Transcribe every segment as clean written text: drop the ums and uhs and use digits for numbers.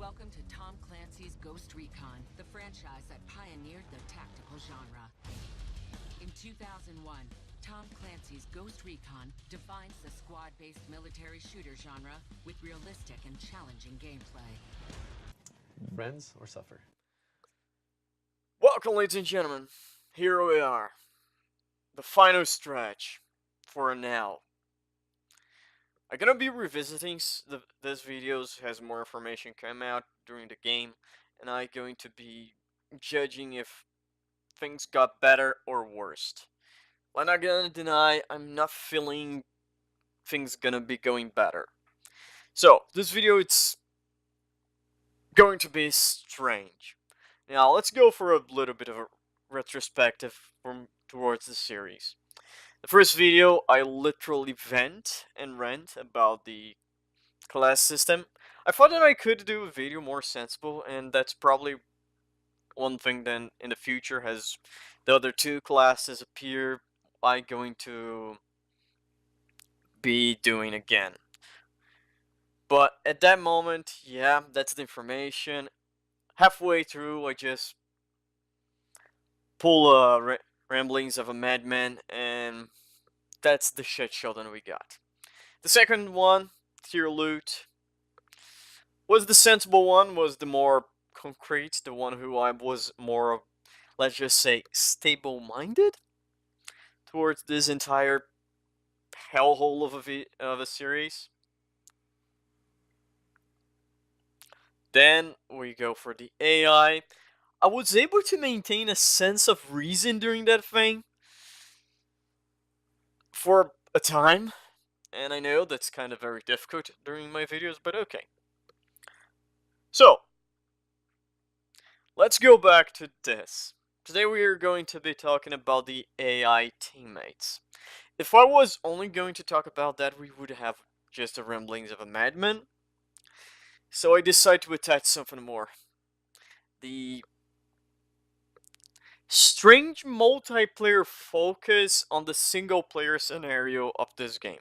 Welcome to Tom Clancy's Ghost Recon, the franchise that pioneered the tactical genre. In 2001, Tom Clancy's Ghost Recon defines the squad-based military shooter genre with realistic and challenging gameplay. Friends or suffer? Welcome, ladies and gentlemen. Here we are. The final stretch for now. I'm gonna be revisiting this videos as more information come out during the game, and I'm going to be judging if things got better or worse. I'm not gonna deny I'm not feeling things gonna be going better. So this video it's going to be strange. Now let's go for a little bit of a retrospective from towards the series. The first video, I literally vent and rant about the class system. I thought that I could do a video more sensible, and that's probably one thing then in the future as the other two classes appear, I'm going to be doing again. But at that moment, yeah, that's the information. Halfway through, I just pull ramblings of a madman, and that's the shit show that we got. The second one, tier loot, was the sensible one, was the more concrete, the one who I was more, let's just say, stable-minded towards this entire hellhole of a series. Then we go for the AI. I was able to maintain a sense of reason during that thing for a time, and I know that's kind of very difficult during my videos, but okay. So, let's go back to this. Today we are going to be talking about the AI teammates. If I was only going to talk about that, we would have just the ramblings of a madman. So I decided to attach something more. The strange multiplayer focus on the single player scenario of this game.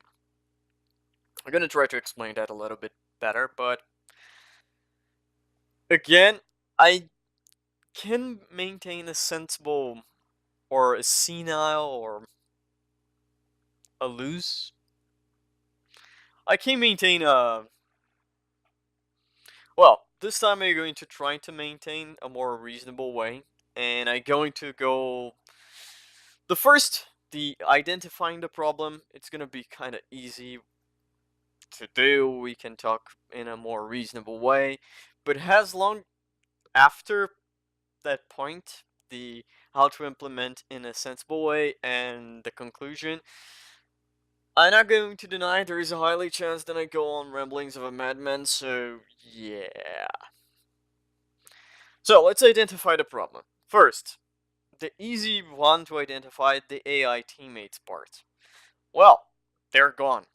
I'm gonna try to explain that a little bit better, but again, I can maintain a sensible or a senile or a loose. I can maintain a. Well, this time I'm going to try to maintain a more reasonable way, and I'm going to go. The identifying the problem, it's gonna be kind of easy to do. We can talk in a more reasonable way, but as long after that point, the how to implement in a sensible way and the conclusion, I'm not going to deny there is a highly chance that I go on ramblings of a madman, so yeah. So let's identify the problem. First, the easy one to identify, the AI teammates part. Well, they're gone.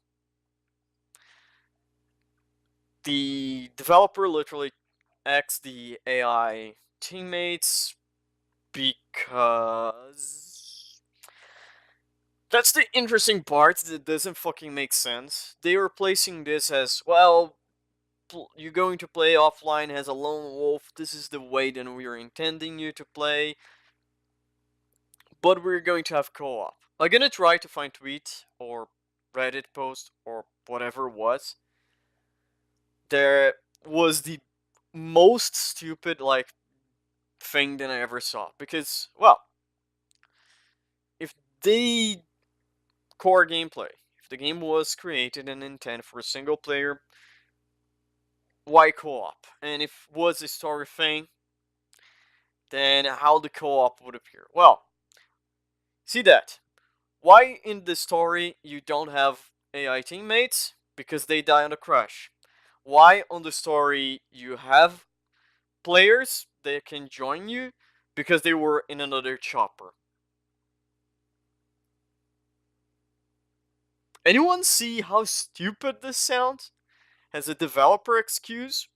The developer literally asked the AI teammates because that's the interesting part that doesn't fucking make sense. They were placing this as, well, you're going to play offline as a lone wolf, this is the way that we are intending you to play, but we're going to have co-op. I'm gonna try to find tweet or Reddit post or whatever it was. There was the most stupid, like, thing that I ever saw. Because, well, if the core gameplay, if the game was created and intended for a single player, why co-op? And if it was a story thing, then how the co-op would appear? Well, see that. Why in the story you don't have AI teammates? Because they die on a crash. Why on the story you have players that can join you? Because they were in another chopper. Anyone see how stupid this sounds? As a developer excuse?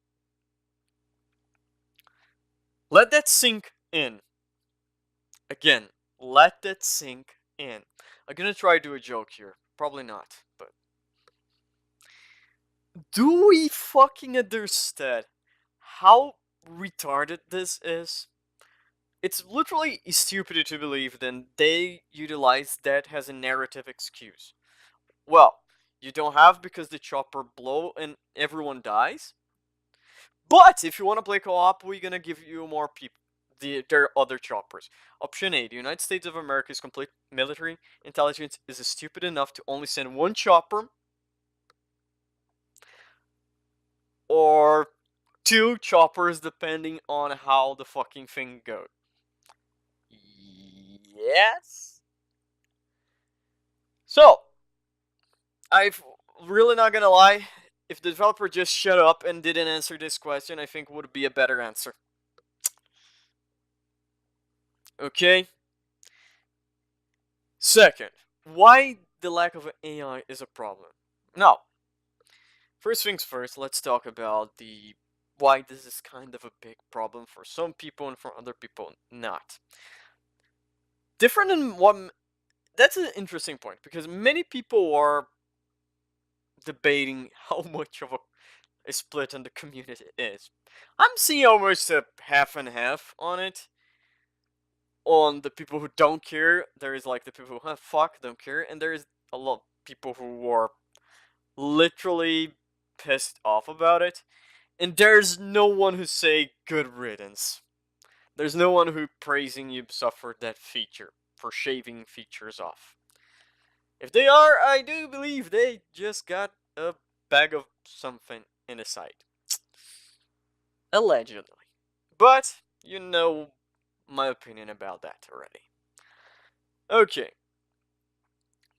Let that sink in. Again, let that sink in. I'm gonna try to do a joke here. Probably not, but... Do we fucking understand how retarded this is. It's literally stupid to believe that they utilize that as a narrative excuse. Well, you don't have because the chopper blow and everyone dies. But if you want to play co-op, we're gonna give you more people. There are other choppers. Option A: the United States of America's complete military intelligence is stupid enough to only send one chopper, or two choppers, depending on how the fucking thing goes. Yes. So, I've really not gonna lie. If the developer just shut up and didn't answer this question, I think would be a better answer. Okay. Second, why the lack of AI is a problem. Now, first things first, let's talk about the why this is kind of a big problem for some people and for other people not. Different than what that's an interesting point because many people are debating how much of a split in the community is. I'm seeing almost a half and half on it. On the people who don't care, there is like the people who fuck don't care, and there is a lot of people who are literally pissed off about it. And there's no one who say good riddance. There's no one who praising Ubisoft for that feature, for shaving features off. If they are, I do believe they just got a bag of something in the side. Allegedly. But, you know my opinion about that already. Okay.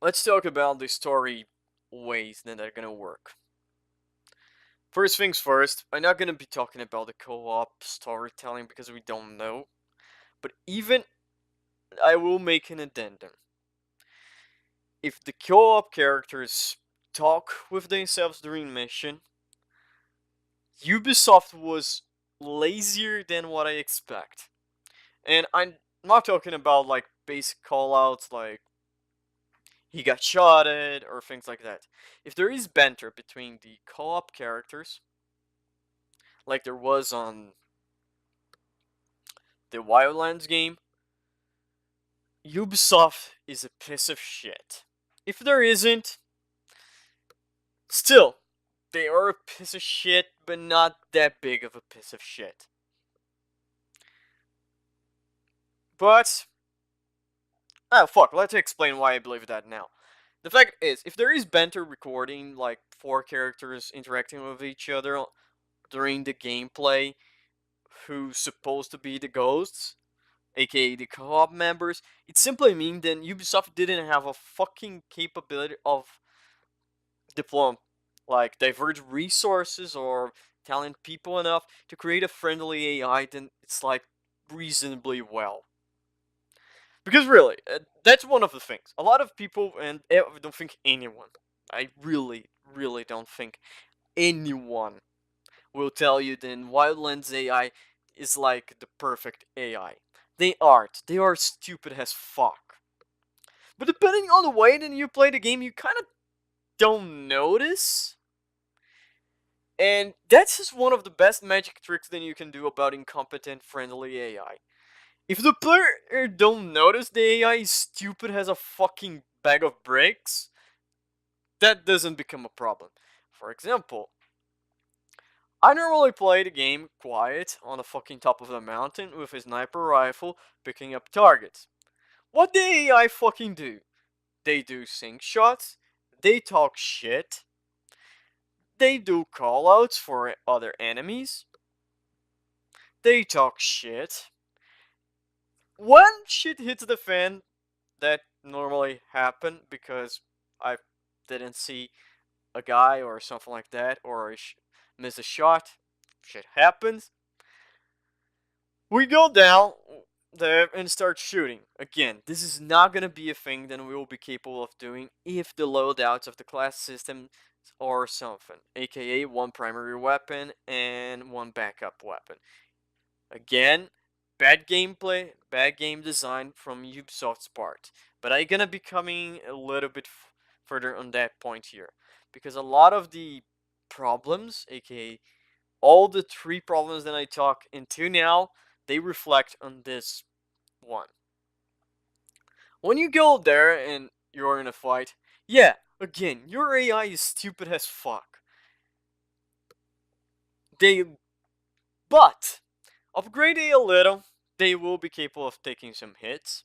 Let's talk about the story ways that are gonna work. First things first, I'm not gonna be talking about the co-op storytelling because we don't know. But even I will make an addendum. If the co-op characters talk with themselves during mission, Ubisoft was lazier than what I expect. And I'm not talking about like basic callouts like he got shotted or things like that. If there is banter between the co-op characters, like there was on the Wildlands game, Ubisoft is a piece of shit. If there isn't, still, they are a piece of shit, but not that big of a piece of shit. But, oh fuck, let's explain why I believe that now. The fact is, if there is banter recording, like 4 characters interacting with each other during the gameplay, who's supposed to be the ghosts, aka the co-op members, it simply means that Ubisoft didn't have a fucking capability of deploying, like, diverge resources or talent people enough to create a friendly AI that it's like reasonably well. Because really, that's one of the things. A lot of people, and I don't think anyone, I really, really don't think anyone will tell you that Wildlands AI is like the perfect AI. They aren't. They are stupid as fuck. But depending on the way that you play the game, you kind of don't notice. And that's just one of the best magic tricks that you can do about incompetent friendly AI. If the player don't notice the AI is stupid as a fucking bag of bricks, that doesn't become a problem. For example, I normally play the game quiet on the fucking top of the mountain with a sniper rifle picking up targets. What the AI fucking do? They do sync shots, they talk shit, they do callouts for other enemies, they talk shit. When shit hits the fan, that normally happen because I didn't see a guy or something like that, or I miss a shot. Shit happens. We go down there and start shooting. Again, this is not gonna be a thing that we will be capable of doing if the loadouts of the class system or something, aka one primary weapon and one backup weapon. Again, bad gameplay, bad game design from Ubisoft's part. But I'm gonna be coming a little bit further on that point here. Because a lot of the problems, aka all the three problems that I talk into now, they reflect on this one. When you go there and you're in a fight, yeah, again, your AI is stupid as fuck. But upgrade it a little, they will be capable of taking some hits.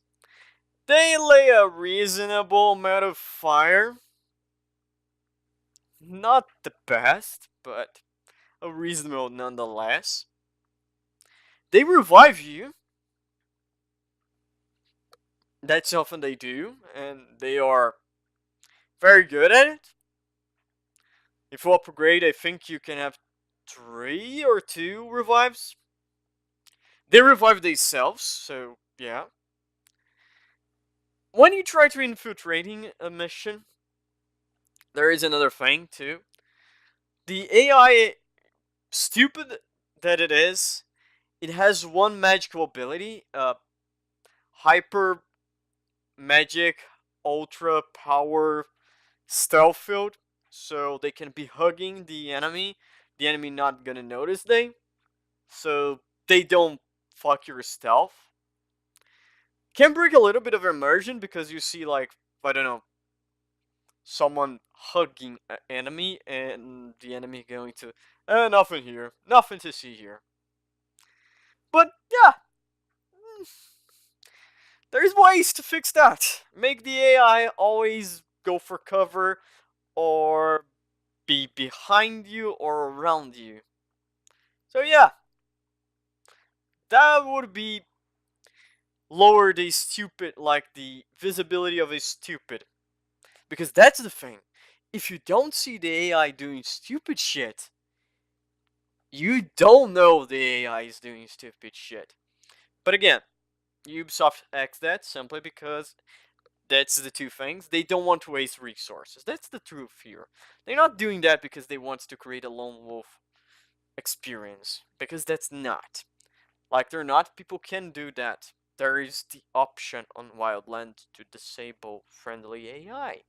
They lay a reasonable amount of fire. Not the best, but a reasonable nonetheless. They revive you. That's often they do, and they are very good at it. If you upgrade, I think you can have 3 or 2 revives. They revive themselves, so yeah. When you try to infiltrating a mission, there is another thing too. The AI, stupid that it is, it has one magical ability, hyper magic ultra power stealth field, so they can be hugging the enemy not gonna notice they, so they don't fuck your stealth. Can break a little bit of immersion because you see, like, I don't know, someone hugging an enemy and the enemy going to, nothing here, nothing to see here. But yeah, there's ways to fix that. Make the AI always go for cover or be behind you or around you. So yeah, that would be lower the stupid, like the visibility of a stupid. Because that's the thing. If you don't see the AI doing stupid shit, you don't know the AI is doing stupid shit. But again, Ubisoft acts that simply because that's the two things. They don't want to waste resources. That's the truth here. They're not doing that because they want to create a lone wolf experience. Because that's not. Like they're not, people can do that. There is the option on Wildlands to disable friendly AI.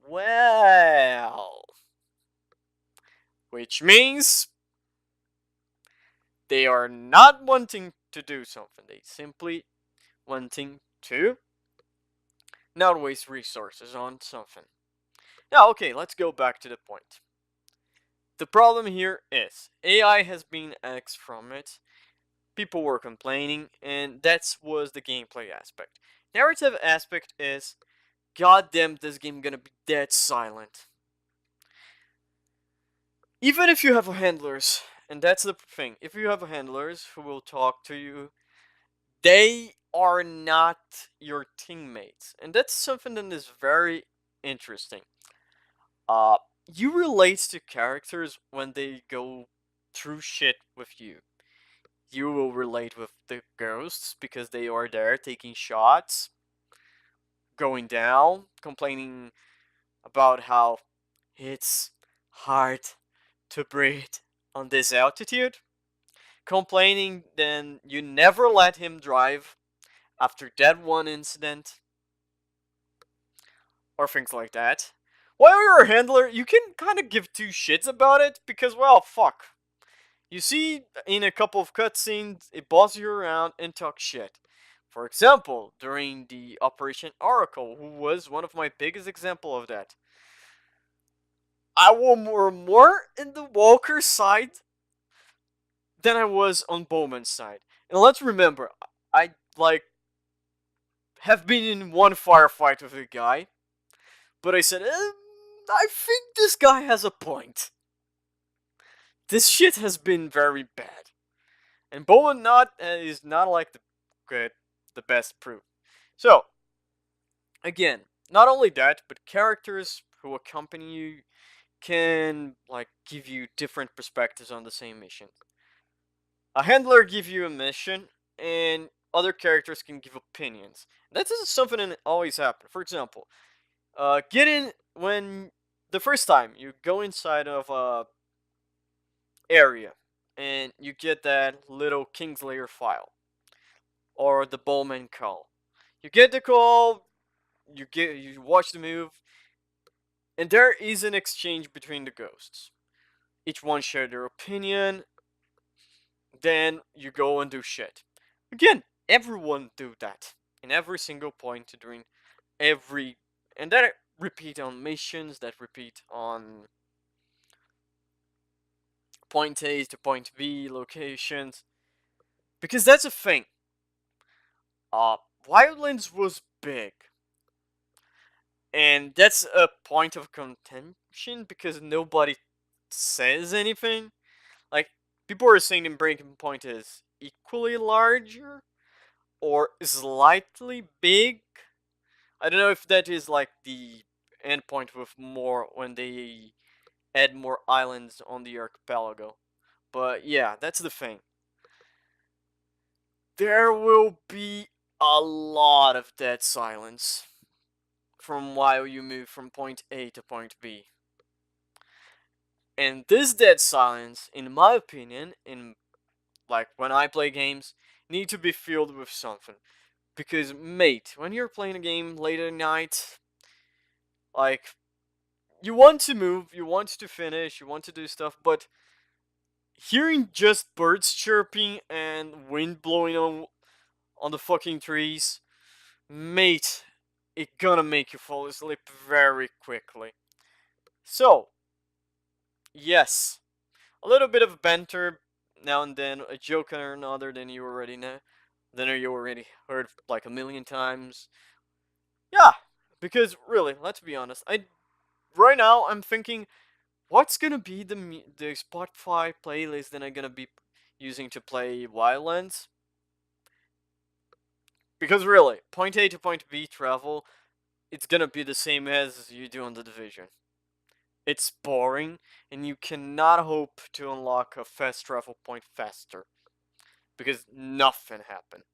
Well, which means they are not wanting to do something. They simply wanting to not waste resources on something. Now, okay, let's go back to the point. The problem here is AI has been axed from it. People were complaining, and that was the gameplay aspect. Narrative aspect is, goddamn, this game gonna be dead silent. Even if you have handlers, and that's the thing, if you have handlers who will talk to you, they are not your teammates. And that's something that is very interesting. Uh, you relate to characters when they go through shit with you. You will relate with the ghosts because they are there taking shots, going down, complaining about how it's hard to breathe on this altitude. Complaining then you never let him drive after that one incident, or things like that. While you're a handler, you can kind of give two shits about it because, well, fuck. You see in a couple of cutscenes, it boss you around and talk shit. For example, during the Operation Oracle, who was one of my biggest example of that. I were more in the Walker side than I was on Bowman's side. And let's remember, I, like, have been in one firefight with a guy, but I said, I think this guy has a point. This shit has been very bad. And Bowman not is not like the best proof. So, again, not only that, but characters who accompany you can, like, give you different perspectives on the same mission. A handler give you a mission, and other characters can give opinions. That is something that always happens. For example, get in when the first time you go inside of a area, and you get that little Kingslayer file or the Bowman call. You get the call, you watch the move, and there is an exchange between the ghosts. each one share their opinion, then you go and do shit. Again, everyone do that in every single point during every, and that repeat on missions, that repeat on point A to point B locations, because that's a thing. Wildlands was big, and that's a point of contention because nobody says anything. Like, people are saying in Breakpoint is equally larger or slightly big. I don't know if that is like the endpoint with more when they add more islands on the archipelago. But yeah, that's the thing. There will be a lot of dead silence from while you move from point A to point B. And this dead silence, in my opinion, in like when I play games, need to be filled with something. Because mate, when you're playing a game late at night, like you want to move, you want to finish, you want to do stuff, but hearing just birds chirping and wind blowing on the fucking trees, mate, it gonna make you fall asleep very quickly. So, yes, a little bit of banter now and then, a joke or another than you already know, than you already heard like a million times. Yeah, because really, let's be honest, right now I'm thinking, what's gonna be the Spotify playlist that I'm gonna be using to play Wildlands? Because really, point A to point B travel, it's gonna be the same as you do on the Division. It's boring, and you cannot hope to unlock a fast travel point faster. Because nothing happened.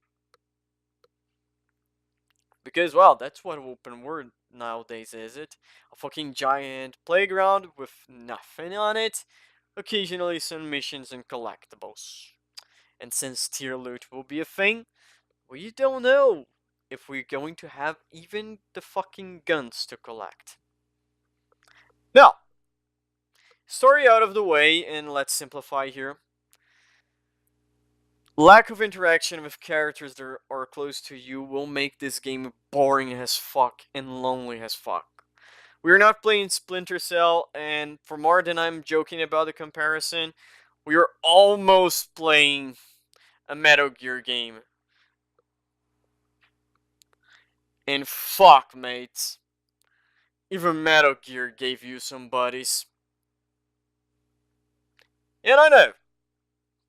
Because, well, that's what open world nowadays is, it? A fucking giant playground with nothing on it, occasionally some missions and collectibles. And since tier loot will be a thing, we don't know if we're going to have even the fucking guns to collect. Now, story out of the way, and let's simplify here. Lack of interaction with characters that are close to you will make this game boring as fuck and lonely as fuck. We're not playing Splinter Cell, and for more than I'm joking about the comparison, we are almost playing a Metal Gear game. And fuck, mates. Even Metal Gear gave you some buddies. And I know,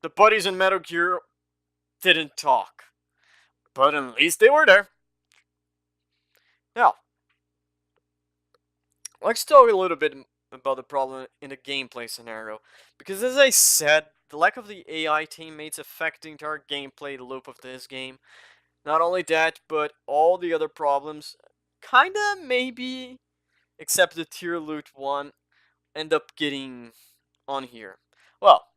the buddies in Metal Gear didn't talk. But at least they were there. Now, let's talk a little bit about the problem in the gameplay scenario. Because as I said, the lack of the AI teammates affect the entire gameplay loop of this game. Not only that, but all the other problems, kinda maybe, except the tier loot one, end up getting on here. Well,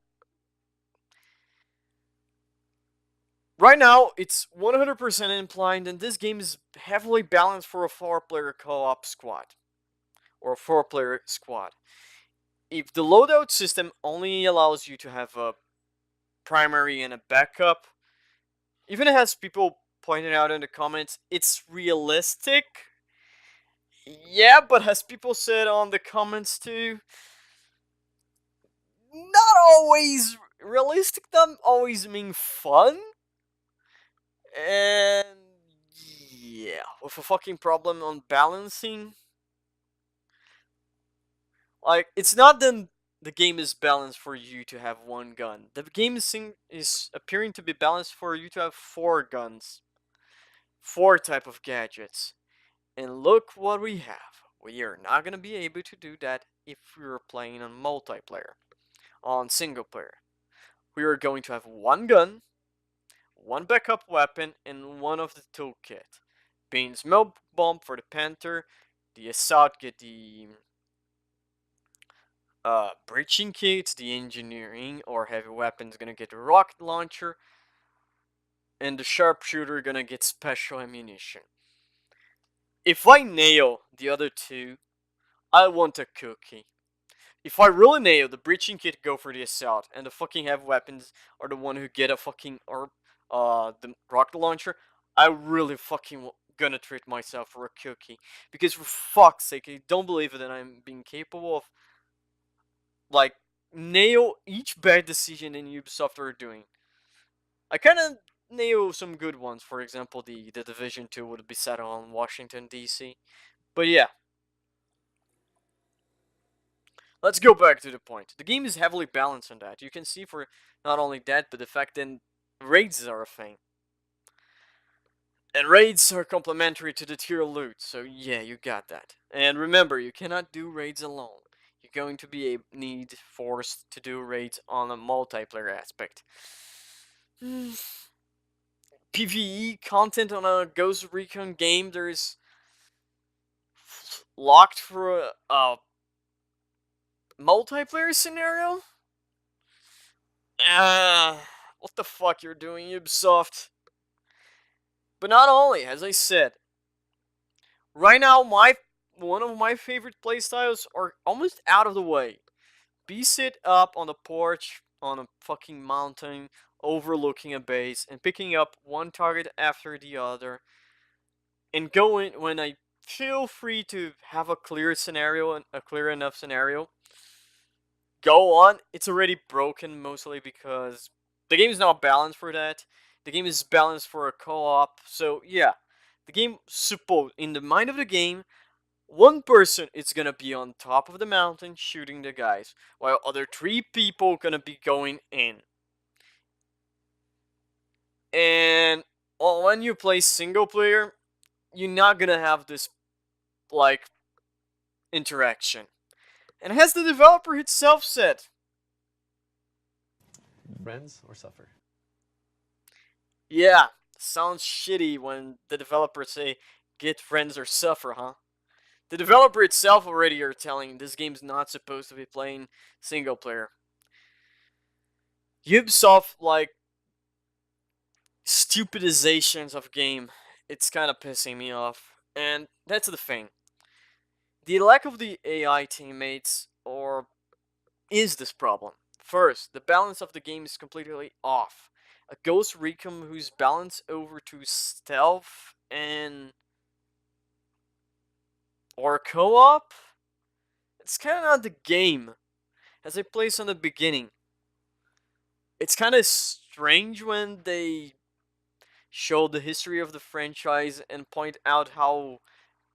right now it's 100% implied, and this game is heavily balanced for a 4-player co-op squad. Or a 4-player squad. If the loadout system only allows you to have a primary and a backup, even as people pointed out in the comments, it's realistic. Yeah, but as people said on the comments too, not always realistic. Doesn't always mean fun. And yeah, with a fucking problem on balancing. Like, it's not that the game is balanced for you to have one gun. The game is appearing to be balanced for you to have 4 guns. 4 type of gadgets. And look what we have. We are not going to be able to do that if we are playing on multiplayer. On single player. We are going to have 1 gun, 1 backup weapon, and 1 of the toolkit. Being smoke bomb for the Panther, the assault get the breaching kit, the engineering or heavy weapons gonna get the rocket launcher, and the sharpshooter gonna get special ammunition. If I nail the other 2, I want a cookie. If I really nail the breaching kit, go for the assault, and the fucking heavy weapons are the one who get a fucking the rocket launcher, I really fucking gonna treat myself for a cookie. Because for fuck's sake, I don't believe that I'm being capable of like nail each bad decision in Ubisoft are doing. I kind of nail some good ones. For example, the Division 2 would be set on Washington D.C. But yeah, let's go back to the point. The game is heavily balanced on that. You can see for not only that, but the fact that raids are a thing. And raids are complementary to the tier loot, so yeah, you got that. And remember, you cannot do raids alone. You're going to be forced to do raids on a multiplayer aspect. PvE content on a Ghost Recon game, there's locked for a multiplayer scenario? What the fuck you're doing, Ubisoft? But not only, as I said, right now one of my favorite playstyles are almost out of the way. Be sit up on the porch on a fucking mountain overlooking a base and picking up one target after the other and going when I feel free to have a clear scenario and a clear enough scenario. Go on. It's already broken mostly because the game is not balanced for that. The game is balanced for a co-op. So yeah, the game suppose in the mind of the game, one person is gonna be on top of the mountain shooting the guys, while other 3 people gonna be going in. And when you play single player, you're not gonna have this like interaction. And as the developer itself said, Friends or suffer? yeah, sounds shitty when the developers say get friends or suffer, huh? The developer itself already are telling this game's not supposed to be playing single player. Ubisoft like stupidizations of game. It's kind of pissing me off. And that's the thing. The lack of the AI teammates or is this problem. First, the balance of the game is completely off. A Ghost Recon who's balanced over to stealth and or co-op? It's kind of not the game as I placed on the beginning. It's kind of strange when they show the history of the franchise and point out how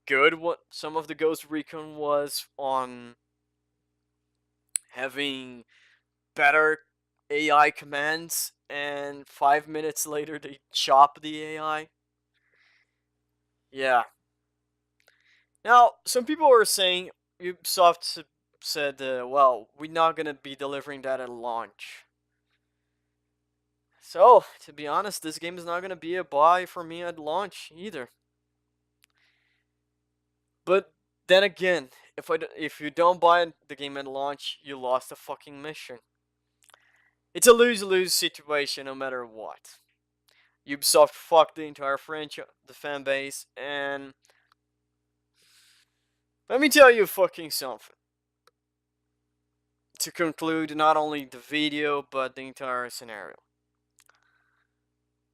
good what some of the Ghost Recon was on having better AI commands, and 5 minutes later they chop the AI. Yeah. Now, some people are saying Ubisoft said, well, we're not gonna be delivering that at launch. So, to be honest, this game is not gonna be a buy for me at launch either. But then again, if you don't buy the game at launch, you lost the fucking mission. It's a lose-lose situation no matter what. Ubisoft fucked the entire franchise, the fan base, and let me tell you fucking something. To conclude not only the video, but the entire scenario.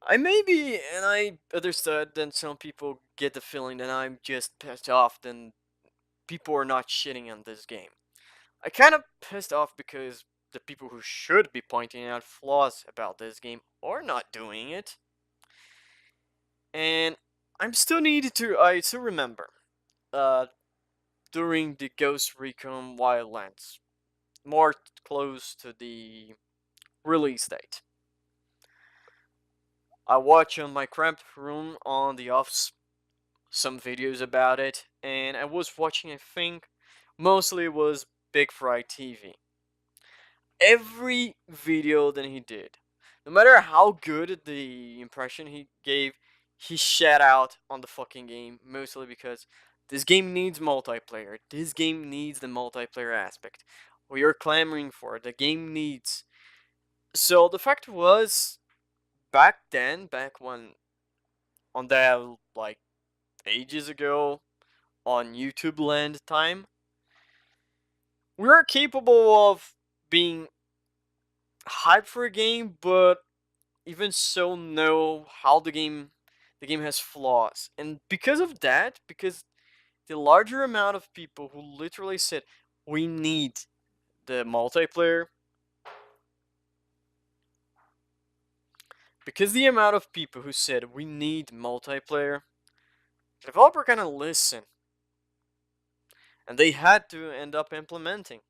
I maybe, and I understood, then some people get the feeling that I'm just pissed off, then people are not shitting on this game. I kind of pissed off because the people who should be pointing out flaws about this game are not doing it. And I still remember, uh, during the Ghost Recon Wildlands, more close to the release date. I watched on my cramped room on the offs some videos about it, and I was watching, I think, mostly it was Big Fry TV. Every video that he did, no matter how good the impression he gave, he shat out on the fucking game, mostly because this game needs multiplayer. This game needs the multiplayer aspect. We are clamoring for it. The game needs. So the fact was, back then, back when, on that, like, ages ago, on YouTube land time, we're capable of being hyped for a game, but even so know how the game has flaws. And because of that, because the larger amount of people who literally said we need the multiplayer, because the amount of people who said we need multiplayer, the developer kind of listened, and they had to end up implementing.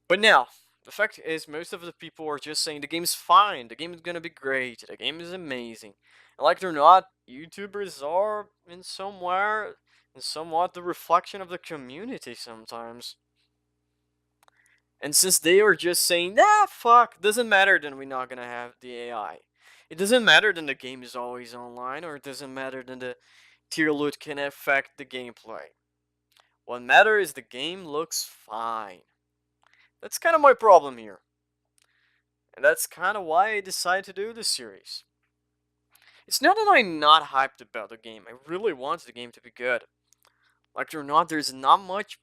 But now, the fact is, most of the people are just saying the game's fine, the game is gonna be great, the game is amazing. And like it or not, YouTubers are in somewhat the reflection of the community sometimes. And since they are just saying, nah, fuck, doesn't matter, then we're not gonna have the AI. It doesn't matter then the game is always online, or it doesn't matter then the tier loot can affect the gameplay. What matters is the game looks fine. That's kind of my problem here. And that's kind of why I decided to do this series. It's not that I'm not hyped about the game. I really want the game to be good. Like it or not, there's not much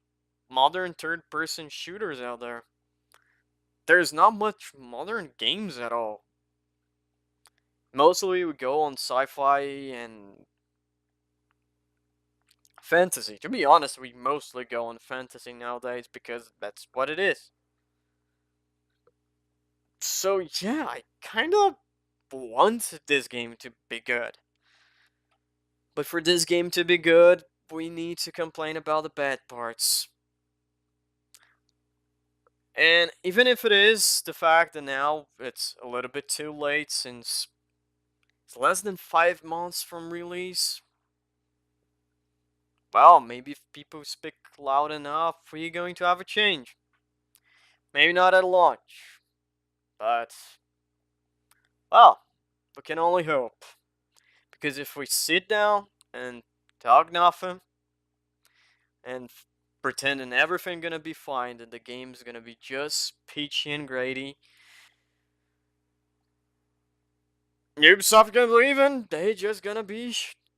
modern third-person shooters out there. There's not much modern games at all. Mostly we go on sci-fi and fantasy. To be honest, we mostly go on fantasy nowadays because that's what it is. So yeah, I kind of want this game to be good. But for this game to be good, we need to complain about the bad parts. And even if it is the fact that now it's a little bit too late since it's less than 5 months from release, well, maybe if people speak loud enough, we're going to have a change. Maybe not at launch, but, well, we can only hope. Because if we sit down and talk nothing and pretending everything gonna be fine, then the game's gonna be just peachy and gravy. Ubisoft gonna believe in, they just gonna be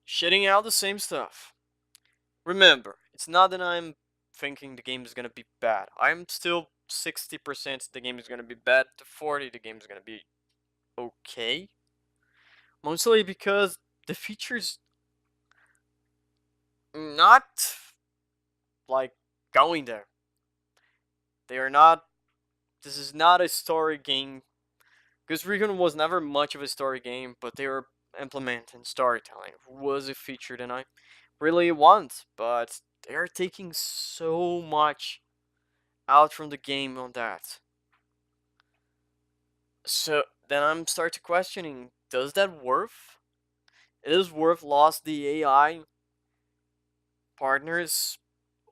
shitting out the same stuff. Remember, it's not that I'm thinking the game is gonna be bad. I'm still 60% the game is gonna be bad to 40 the game is gonna be okay. Mostly because the features not like going there. They are not. This is not a story game. Because Recon was never much of a story game, but they were implementing storytelling. Was a feature that I really want, but they are taking so much out from the game on that. So then I'm start to questioning: does that worth? It is worth lost the AI partners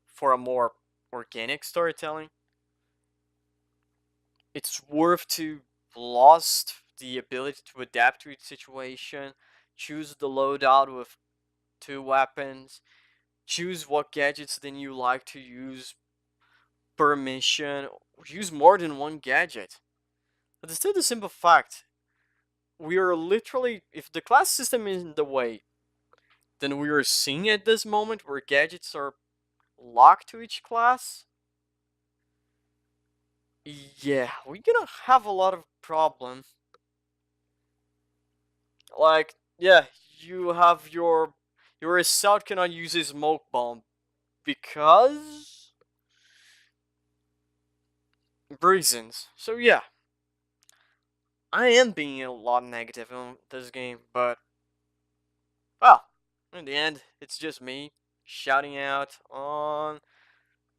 for a more organic storytelling. It's worth to lost the ability to adapt to each situation, choose the loadout with 2 weapons, choose what gadgets then you like to use per mission, use more than one gadget. But it's still the simple fact, we are literally, if the class system is in the way, then we are seeing at this moment where gadgets are locked to each class. Yeah, we're gonna have a lot of problems. Like, yeah, you have your assault cannot use a smoke bomb because reasons. So yeah, I am being a lot negative on this game, but well, in the end, it's just me shouting out on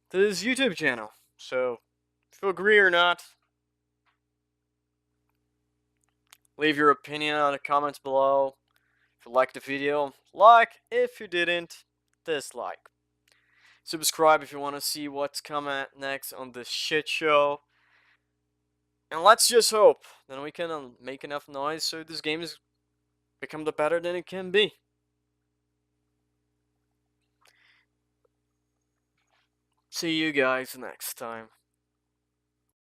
this YouTube channel. So if you agree or not, leave your opinion on the comments below. If you liked the video, like. If you didn't, dislike. Subscribe if you want to see what's coming next on this shit show. And let's just hope that we can make enough noise so this game is become the better than it can be. See you guys next time.